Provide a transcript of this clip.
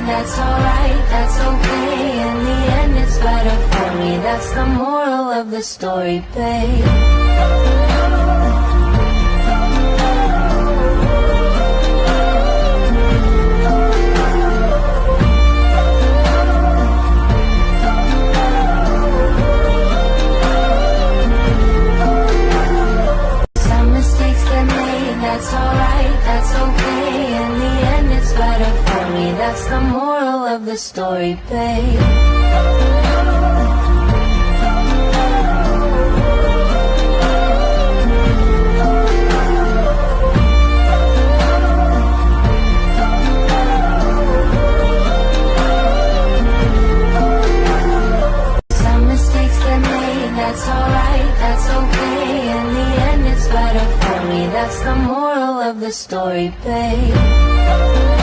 that's alright, that's okay. In the end it's better for me, that's the moral of the story, babe. That's alright, that's okay. In the end it's better for me, that's the moral of the story, babe. Some mistakes get made, that's alright, that's okay. In the end it's better for me, that's the moral of the story, babe.